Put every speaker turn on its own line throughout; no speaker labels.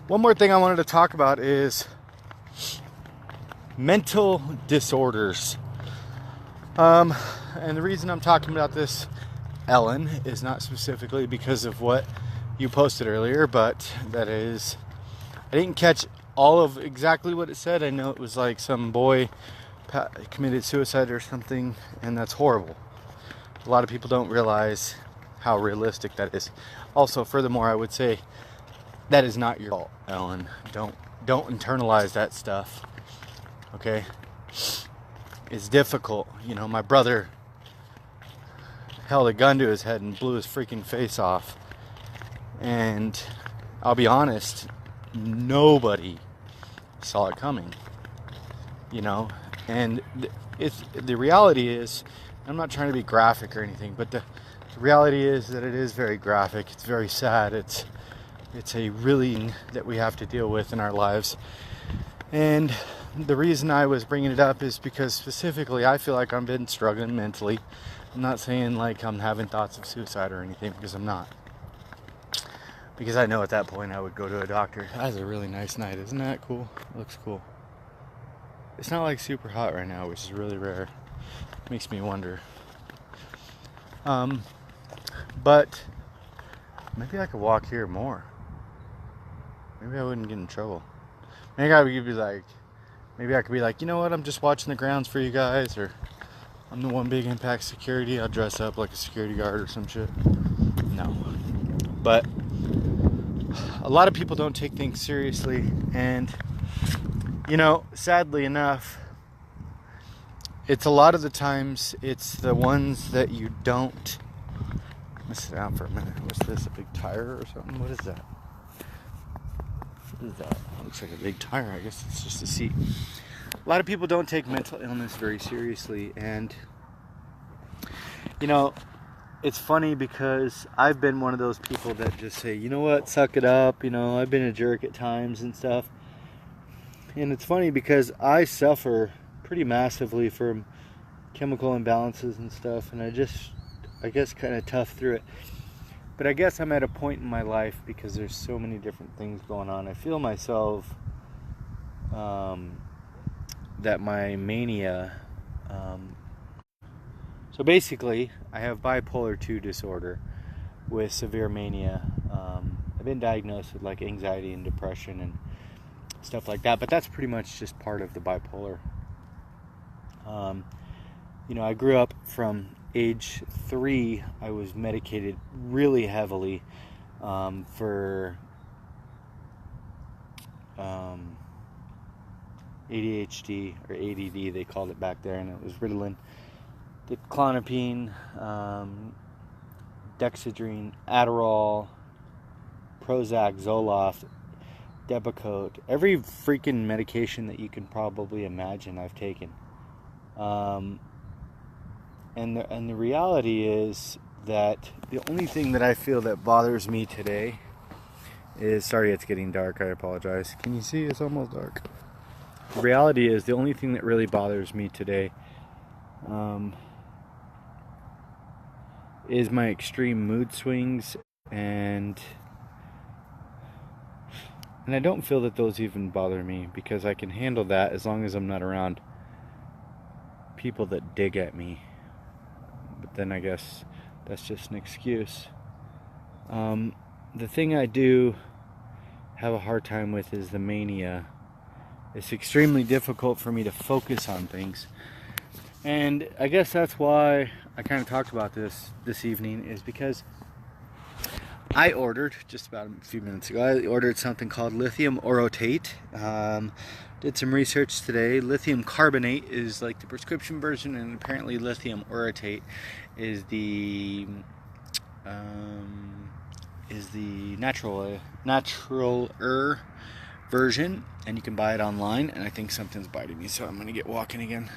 One more thing I wanted to talk about is mental disorders. And the reason I'm talking about this, Ellen, is not specifically because of what you posted earlier, but that is, I didn't catch all of exactly what it said. I know it was like some boy committed suicide or something, and that's horrible. A lot of people don't realize how realistic that is. Also, furthermore, I would say that is not your fault, Ellen. Don't internalize that stuff. Okay? It's difficult. You know, my brother held a gun to his head and blew his freaking face off. And I'll be honest, nobody saw it coming. You know, and the reality is, I'm not trying to be graphic or anything, but the reality is that it is very graphic. It's very sad. It's a really that we have to deal with in our lives. And the reason I was bringing it up is because specifically I feel like I've been struggling mentally. I'm not saying like I'm having thoughts of suicide or anything, because I'm not. Because I know at that point I would go to a doctor. That's a really nice night. Isn't that cool? It looks cool. It's not like super hot right now, which is really rare. Makes me wonder. But maybe I could walk here more. Maybe I wouldn't get in trouble. Maybe I could be like, you know what? I'm just watching the grounds for you guys, or I'm the one big impact security. I'll dress up like a security guard or some shit. No. But a lot of people don't take things seriously, and you know, sadly enough, it's a lot of the times it's the ones that you don't. Let me sit down for a minute. What's this? A big tire or something? What is that? What is that? It looks like a big tire. I guess it's just a seat. A lot of people don't take mental illness very seriously, and you know, it's funny because I've been one of those people that just say, you know what, suck it up. You know, I've been a jerk at times and stuff. And it's funny because I suffer pretty massively from chemical imbalances and stuff, and I guess kind of tough through it. But I guess I'm at a point in my life, because there's so many different things going on. I feel myself that my mania, so basically I have bipolar 2 disorder with severe mania. I've been diagnosed with like anxiety and depression and stuff like that, but that's pretty much just part of the bipolar. You know, I grew up from age 3, I was medicated really heavily for ADHD, or ADD they called it back there, and it was Ritalin, Clonopine, Dexedrine, Adderall, Prozac, Zoloft, Depakote, every freaking medication that you can probably imagine I've taken. And the reality is that the only thing that I feel that bothers me today is, sorry it's getting dark, I apologize. Can you see? It's almost dark. The reality is the only thing that really bothers me today is my extreme mood swings, and I don't feel that those even bother me, because I can handle that as long as I'm not around people that dig at me. But then I guess that's just an excuse. The thing I do have a hard time with is the mania. It's extremely difficult for me to focus on things. And I guess that's why I kind of talked about this evening, is because I ordered, just about a few minutes ago, I ordered something called lithium orotate. Did some research today. Lithium carbonate is like the prescription version, and apparently lithium orotate is the naturaler version, and you can buy it online. And I think something's biting me, so I'm gonna get walking again.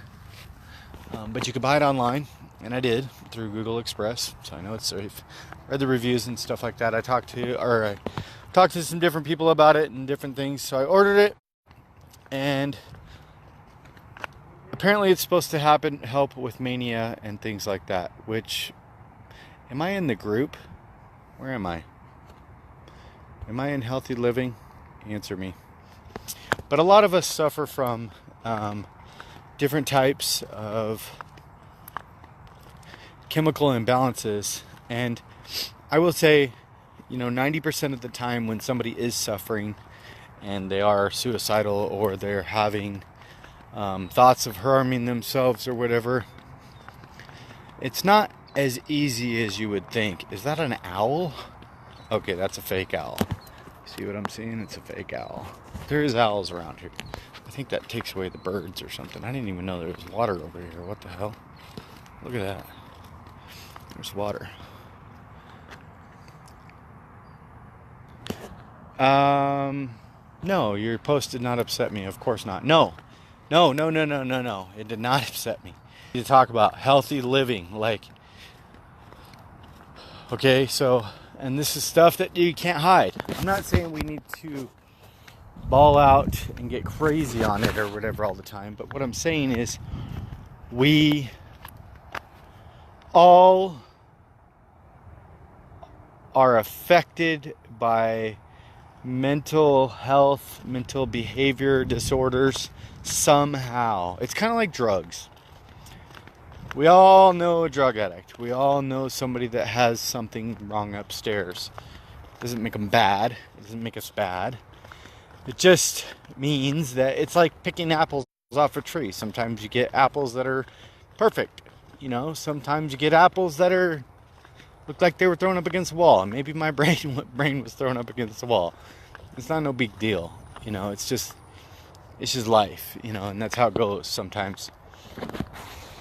But you can buy it online, and I did, through Google Express, so I know it's safe. Read the reviews and stuff like that. I talked to some different people about it and different things, so I ordered it, and apparently it's supposed to help with mania and things like that. Which, am I in the group? Where am I? Am I in healthy living? answer me. But a lot of us suffer from different types of chemical imbalances. And I will say, 90% of the time when somebody is suffering and they are suicidal or they're having thoughts of harming themselves or whatever, it's not as easy as you would think. Is that an owl? Okay, that's a fake owl. See what I'm seeing? It's a fake owl. There is owls around here. I think that takes away the birds or something. I didn't even know there was water over here. What the hell? Look at that. There's water. No, your post did not upset me. Of course not. No. It did not upset me. You talk about healthy living, okay, so, and this is stuff that you can't hide. I'm not saying we need to ball out and get crazy on it or whatever all the time, but what I'm saying is we all are affected by mental health, mental behavior disorders somehow. It's kind of like drugs. We all know a drug addict. We all know somebody that has something wrong upstairs. Doesn't make them bad. It doesn't make us bad. It just means that it's like picking apples off a tree. Sometimes you get apples that are perfect. Sometimes you get apples that look like they were thrown up against a wall. And maybe my brain was thrown up against the wall. It's not no big deal. It's just life, and that's how it goes sometimes.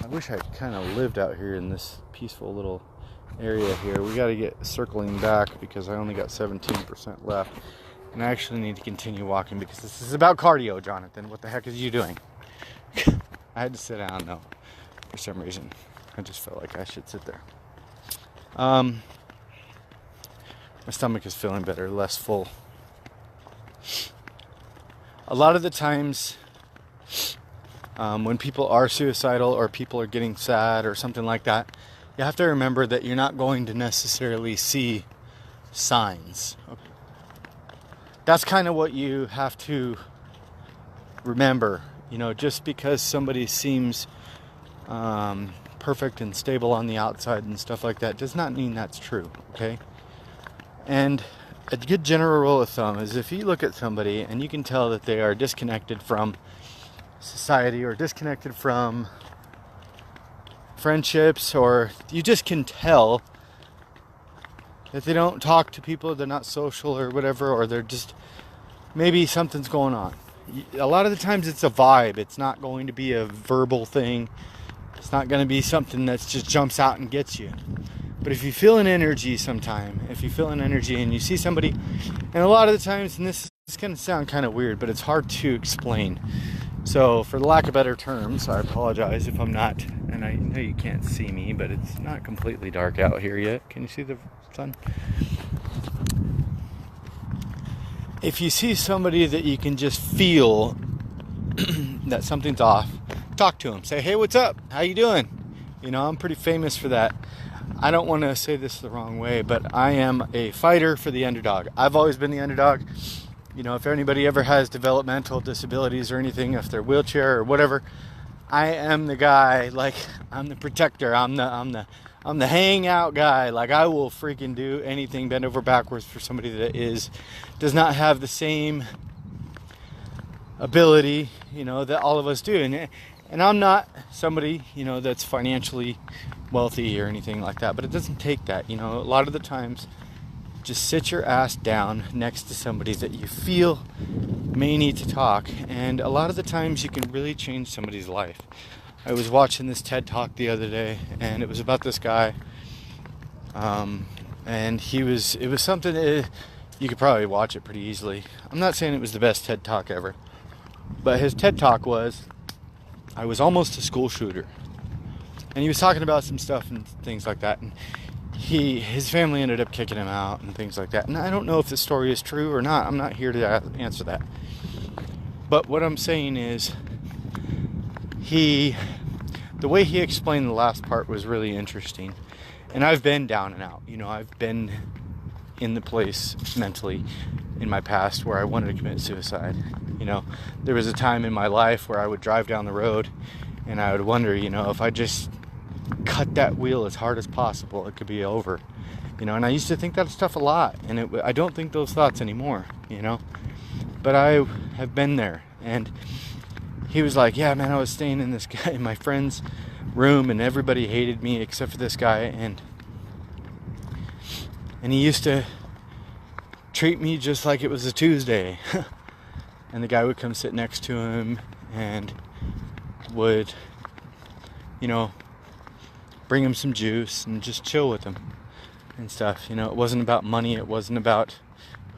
I wish I kind of lived out here in this peaceful little area here. We got to get circling back because I only got 17% left. And I actually need to continue walking because this is about cardio, Jonathan. What the heck is you doing? I had to sit down, though, for some reason. I just felt like I should sit there. My stomach is feeling better, less full. A lot of the times when people are suicidal or people are getting sad or something like that, you have to remember that you're not going to necessarily see signs. That's kind of what you have to remember. Just because somebody seems perfect and stable on the outside and stuff like that does not mean that's true, okay? And a good general rule of thumb is if you look at somebody and you can tell that they are disconnected from society or disconnected from friendships, or you just can tell that they don't talk to people, they're not social or whatever, or they're just, maybe something's going on. A lot of the times it's a vibe. It's not going to be a verbal thing. It's not going to be something that just jumps out and gets you. But if you feel an energy sometime, if you feel an energy and you see somebody, and a lot of the times, and this is going to sound kind of weird, but it's hard to explain. So for the lack of better terms, I apologize if I'm not, and I know you can't see me, but it's not completely dark out here yet. Can you see the sun? If you see somebody that you can just feel that something's off, talk to them. Say, hey, what's up? How you doing? I'm pretty famous for that. I don't want to say this the wrong way, but I am a fighter for the underdog. I've always been the underdog. If anybody ever has developmental disabilities or anything, if they're wheelchair or whatever, I am the guy. I'm the protector. I'm the hangout guy. I will freaking do anything, bend over backwards for somebody that does not have the same ability, that all of us do. And I'm not somebody, that's financially wealthy or anything like that, but it doesn't take that. A lot of the times, just sit your ass down next to somebody that you feel may need to talk, and a lot of the times you can really change somebody's life. I was watching this TED Talk the other day, and it was about this guy, and it was something that you could probably watch it pretty easily. I'm not saying it was the best TED Talk ever, but his TED Talk was, I was almost a school shooter. And he was talking about some stuff and things like that, and his family ended up kicking him out and things like that. And I don't know if the story is true or not. I'm not here to answer that. But what I'm saying is, the way he explained the last part was really interesting. And I've been down and out. I've been in the place mentally. in my past where I wanted to commit suicide. You know, there was a time in my life where I would drive down the road and I would wonder, you know, if I just cut that wheel as hard as possible, it could be over. You know, and I used to think that stuff a lot, and I don't think those thoughts anymore, you know. But I have been there, and he was like, yeah, man, I was staying in in my friend's room, and everybody hated me except for this guy, and he used to treat me just like it was a Tuesday. And the guy would come sit next to him and would, you know, bring him some juice and just chill with him and stuff. You know, it wasn't about money, it wasn't about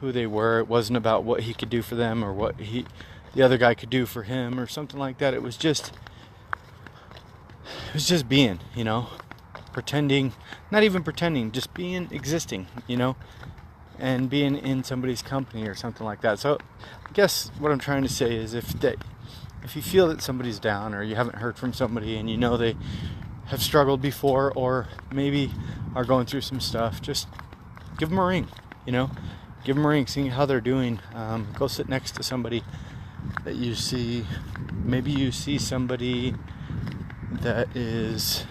who they were, it wasn't about what he could do for them or what the other guy could do for him or something like that. It was just being, you know, pretending, not even pretending, just being, existing, you know, and being in somebody's company or something like that. So I guess what I'm trying to say is if you feel that somebody's down, or you haven't heard from somebody and you know they have struggled before, or maybe are going through some stuff, just give them a ring, you know, give them a ring, see how they're doing. Go sit next to somebody that you see. Maybe you see somebody that is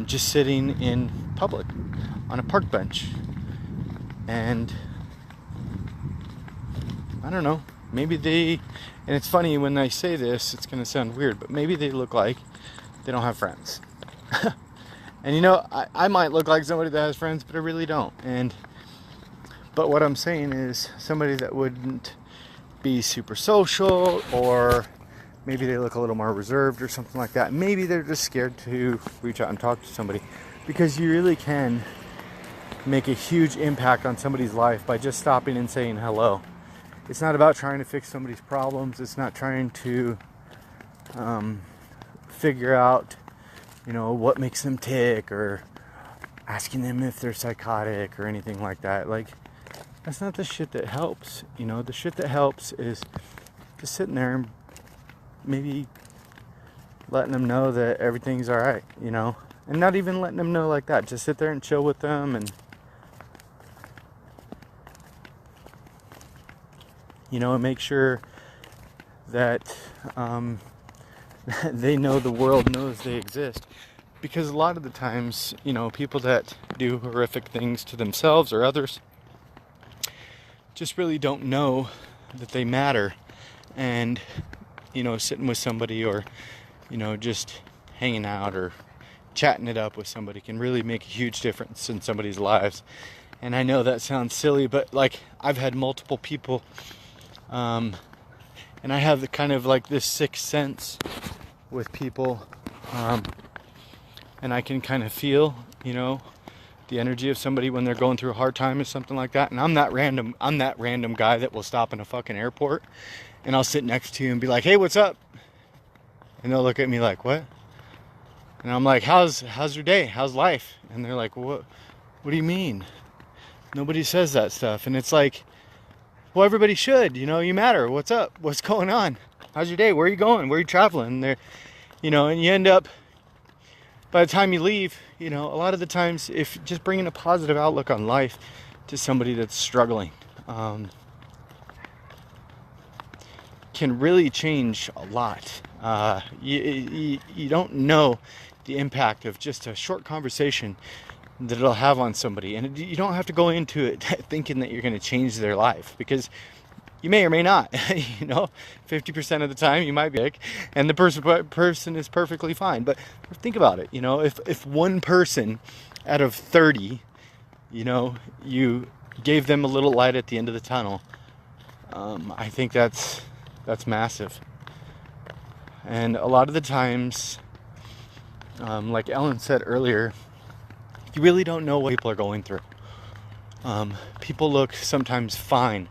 just sitting in public on a park bench, and I don't know, maybe and it's funny when I say this, it's going to sound weird, but maybe they look like they don't have friends. And you know, I might look like somebody that has friends, but I really don't. But what I'm saying is somebody that wouldn't be super social, or maybe they look a little more reserved or something like that. Maybe they're just scared to reach out and talk to somebody, because you really can make a huge impact on somebody's life by just stopping and saying hello. It's not about trying to fix somebody's problems. It's not trying to figure out, you know, what makes them tick, or asking them if they're psychotic or anything like that. Like, that's not the shit that helps. You know, the shit that helps is just sitting there and maybe letting them know that everything's all right, you know, and not even letting them know like that. Just sit there and chill with them, and you know, and make sure that they know the world knows they exist. Because a lot of the times, you know, people that do horrific things to themselves or others just really don't know that they matter. And, you know, sitting with somebody, or, you know, just hanging out or chatting it up with somebody can really make a huge difference in somebody's lives. And I know that sounds silly, but like, I've had multiple people, and I have the kind of like this sixth sense with people, and I can kind of feel, you know, the energy of somebody when they're going through a hard time or something like that. And I'm that random guy that will stop in a fucking airport, and I'll sit next to you and be like, hey, what's up? And they'll look at me like, what? And I'm like, how's your day? How's life? And they're like, what do you mean? Nobody says that stuff. And it's like, well, everybody should, you know, you matter. What's up? What's going on? How's your day? Where are you going? Where are you traveling? And they're, you know, and you end up, by the time you leave, you know, a lot of the times, if just bringing a positive outlook on life to somebody that's struggling, can really change a lot. You don't know the impact of just a short conversation that it'll have on somebody. And you don't have to go into it thinking that you're going to change their life, because you may or may not. You know, 50% of the time you might be sick, and the person is perfectly fine. But think about it, you know, if one person out of 30, you know, you gave them a little light at the end of the tunnel, I think that's massive. And a lot of the times, like Ellen said earlier, you really don't know what people are going through. People look sometimes fine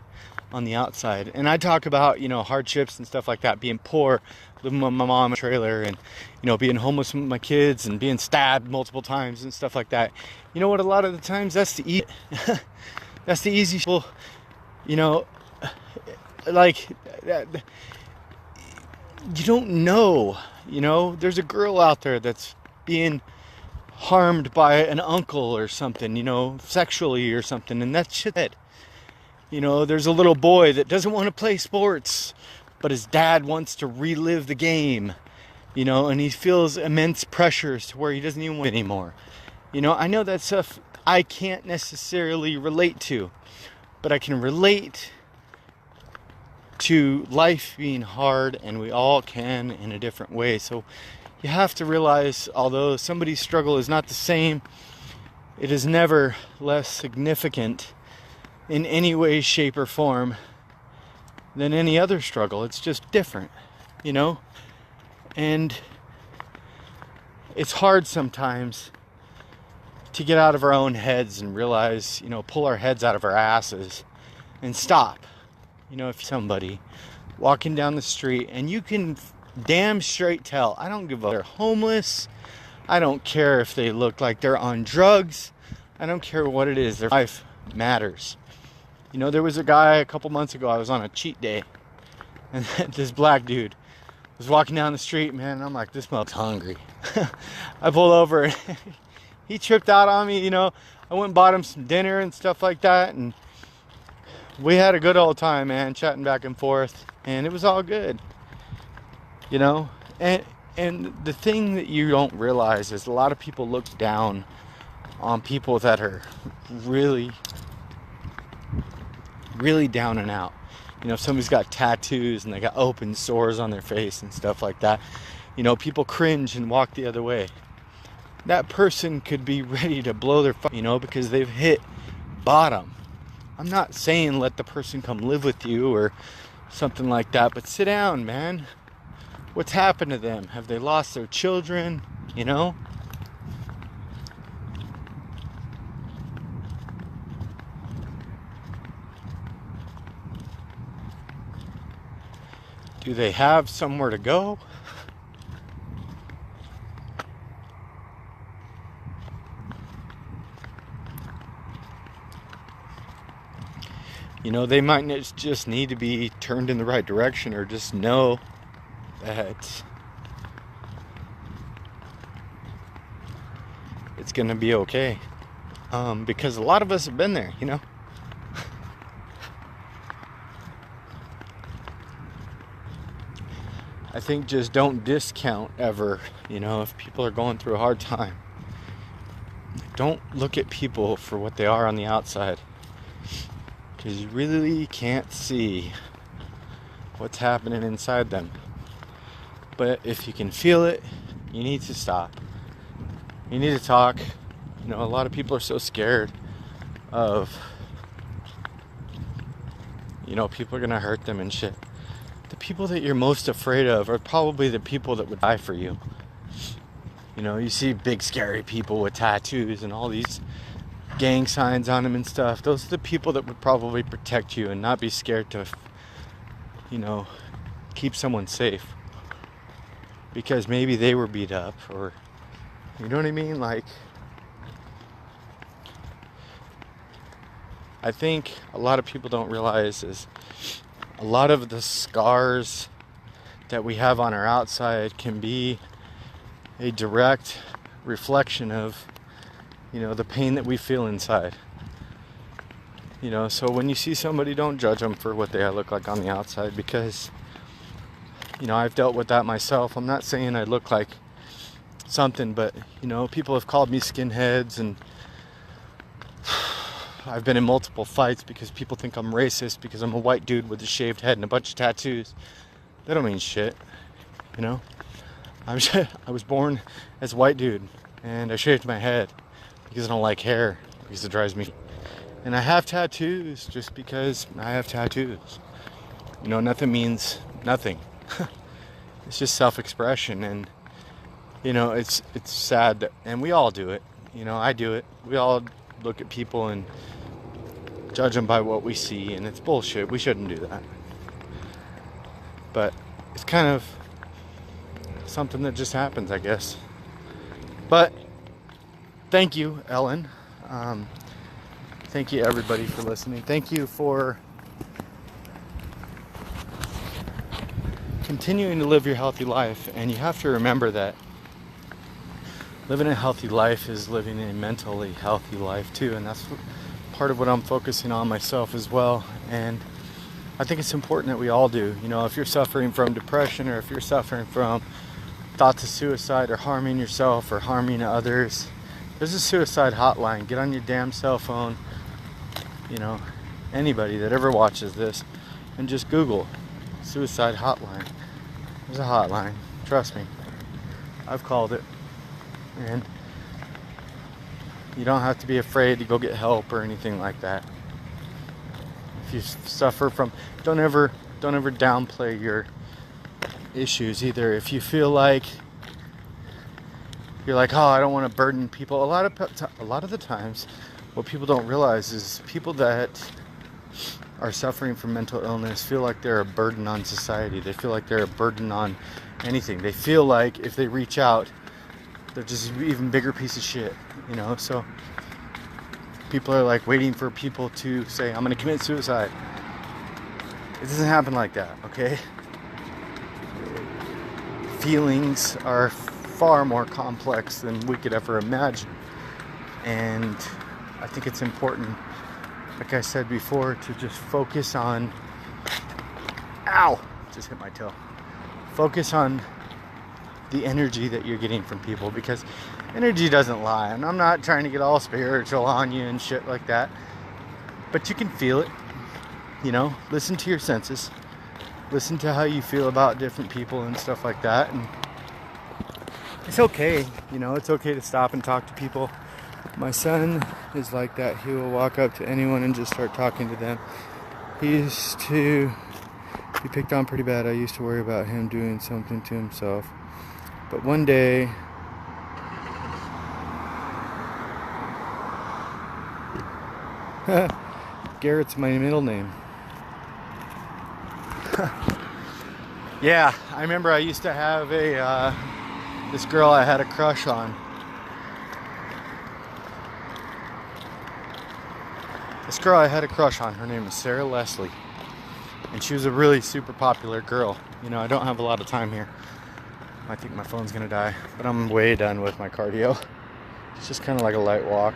on the outside. And I talk about, you know, hardships and stuff like that, being poor, living with my mom in a trailer, and, you know, being homeless with my kids, and being stabbed multiple times and stuff like that. You know what, a lot of the times that's the easy people, you know, like, you don't know, you know, there's a girl out there that's being harmed by an uncle or something, you know, sexually or something, and that's shit. You know, there's a little boy that doesn't want to play sports, but his dad wants to relive the game, you know, and he feels immense pressures to where he doesn't even want it anymore. You know, I know that stuff I can't necessarily relate to, but I can relate to life being hard, and we all can in a different way. So you have to realize, although somebody's struggle is not the same, it is never less significant in any way, shape, or form than any other struggle. It's just different, you know? And it's hard sometimes to get out of our own heads and realize, you know, pull our heads out of our asses and stop. You know, if somebody walking down the street and you can damn straight tell, I don't give a, they're homeless, I don't care if they look like they're on drugs, I don't care what it is, their life matters. You know, there was a guy a couple months ago, I was on a cheat day, and this black dude was walking down the street, man, and I'm like, this mother's hungry. I pulled over, and he tripped out on me, you know. I went and bought him some dinner and stuff like that, and we had a good old time, man, chatting back and forth, and it was all good, you know. And the thing that you don't realize is a lot of people look down on people that are really down and out. You know, if somebody's got tattoos and they got open sores on their face and stuff like that, you know, people cringe and walk the other way. That person could be ready to blow their, you know, because they've hit bottom. I'm not saying let the person come live with you or something like that, but sit down, man. What's happened to them? Have they lost their children? You know? Do they have somewhere to go? You know, they might just need to be turned in the right direction, or just know that it's going to be okay. Because a lot of us have been there, you know. I think just don't discount ever, you know, if people are going through a hard time. Don't look at people for what they are on the outside, because you really can't see what's happening inside them. But if you can feel it, you need to stop. You need to talk. You know, a lot of people are so scared of, you know, people are gonna hurt them and shit. The people that you're most afraid of are probably the people that would die for you. You know, you see big scary people with tattoos and all these gang signs on them and stuff. Those are the people that would probably protect you and not be scared to, you know, keep someone safe. Because maybe they were beat up, or, you know what I mean? Like, I think a lot of people don't realize is a lot of the scars that we have on our outside can be a direct reflection of, you know, the pain that we feel inside. You know, so when you see somebody, don't judge them for what they look like on the outside, because, you know, I've dealt with that myself. I'm not saying I look like something, but, you know, people have called me skinheads, and I've been in multiple fights because people think I'm racist because I'm a white dude with a shaved head and a bunch of tattoos. That don't mean shit, you know. I was born as a white dude, and I shaved my head because I don't like hair, because it drives me. And I have tattoos just because I have tattoos. You know, nothing means nothing. It's just self-expression, and, you know, it's sad that, and we all do it. You know, I do it. We all look at people and judge them by what we see, and it's bullshit. We shouldn't do that. But it's kind of something that just happens, I guess. But thank you, Ellen. Thank you, everybody, for listening. Thank you for continuing to live your healthy life. And you have to remember that living a healthy life is living a mentally healthy life too. And that's part of what I'm focusing on myself as well. And I think it's important that we all do. You know, if you're suffering from depression, or if you're suffering from thoughts of suicide or harming yourself or harming others, there's a suicide hotline. Get on your damn cell phone, you know, anybody that ever watches this, and just Google suicide hotline. There's a hotline, trust me. I've called it. And you don't have to be afraid to go get help or anything like that. If you suffer from, don't ever downplay your issues either. If you feel like you're like, oh, I don't want to burden people. A lot of the times, what people don't realize is people that are suffering from mental illness feel like they're a burden on society. They feel like they're a burden on anything. They feel like if they reach out, they're just an even bigger piece of shit, you know. So people are like waiting for people to say, I'm going to commit suicide. It doesn't happen like that, okay? Feelings are far more complex than we could ever imagine. And I think it's important, like I said before, to just focus on, ow, just hit my toe. Focus on the energy that you're getting from people, because energy doesn't lie. And I'm not trying to get all spiritual on you and shit like that, but you can feel it, you know. Listen to your senses, listen to how you feel about different people and stuff like that. And it's okay, you know, it's okay to stop and talk to people. My son is like that. He will walk up to anyone and just start talking to them. He picked on pretty bad. I used to worry about him doing something to himself. But one day, Garrett's my middle name. Yeah, I remember I used to have this girl I had a crush on. Her name was Sarah Leslie. And she was a really super popular girl. You know, I don't have a lot of time here. I think my phone's gonna die, but I'm way done with my cardio. It's just kind of like a light walk.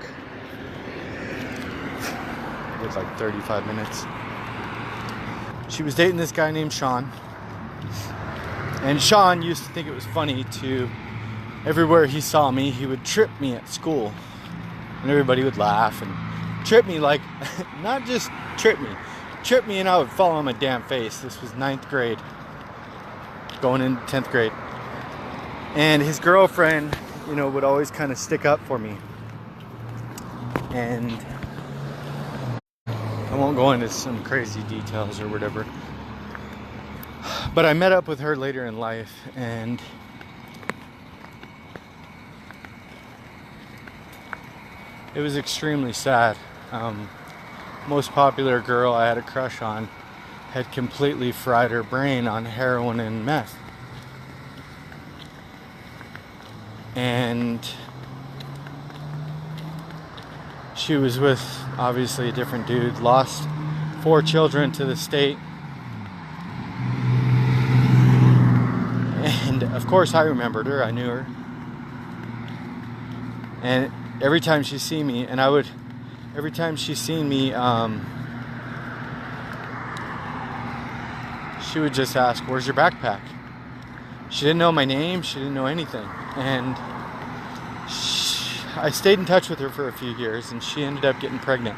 It's like 35 minutes. She was dating this guy named Sean. And Sean used to think it was funny to, everywhere he saw me, he would trip me at school. And everybody would laugh and trip me, like, not just trip me and I would fall on my damn face. This was 9th grade, going into 10th grade. And his girlfriend, you know, would always kind of stick up for me. And I won't go into some crazy details or whatever. But I met up with her later in life, and it was extremely sad. Most popular girl I had a crush on had completely fried her brain on heroin and meth. And she was with, obviously, a different dude, lost 4 children to the state. And of course I remembered her, I knew her. And every time she seen me, she would just ask, where's your backpack? She didn't know my name, she didn't know anything. And I stayed in touch with her for a few years, and she ended up getting pregnant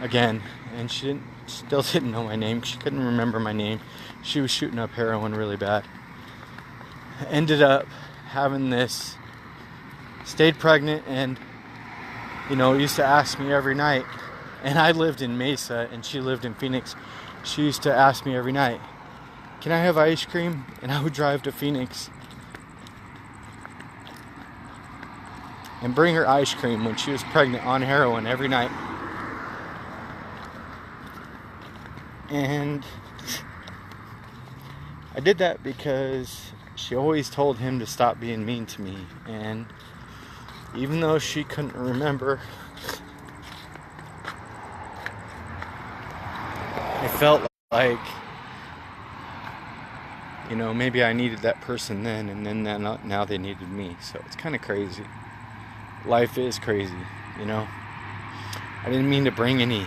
again. And she still didn't know my name. She couldn't remember my name. She was shooting up heroin really bad. Ended up having this, stayed pregnant, and, you know, used to ask me every night. And I lived in Mesa, and she lived in Phoenix. She used to ask me every night, can I have ice cream? And I would drive to Phoenix and bring her ice cream when she was pregnant on heroin every night. And I did that because she always told him to stop being mean to me. And even though she couldn't remember, I felt like, you know, maybe I needed that person then, and then now they needed me. So it's kind of crazy. Life is crazy, you know. I didn't mean to bring any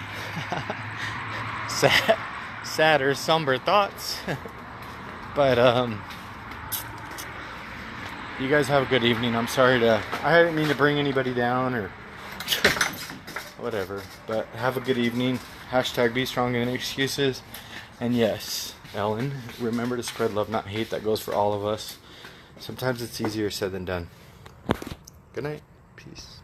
sad or somber thoughts. But you guys have a good evening. I'm sorry I didn't mean to bring anybody down or whatever. But have a good evening. Hashtag be strong in excuses. And yes, Ellen, remember to spread love, not hate. That goes for all of us. Sometimes it's easier said than done. Good night. Peace.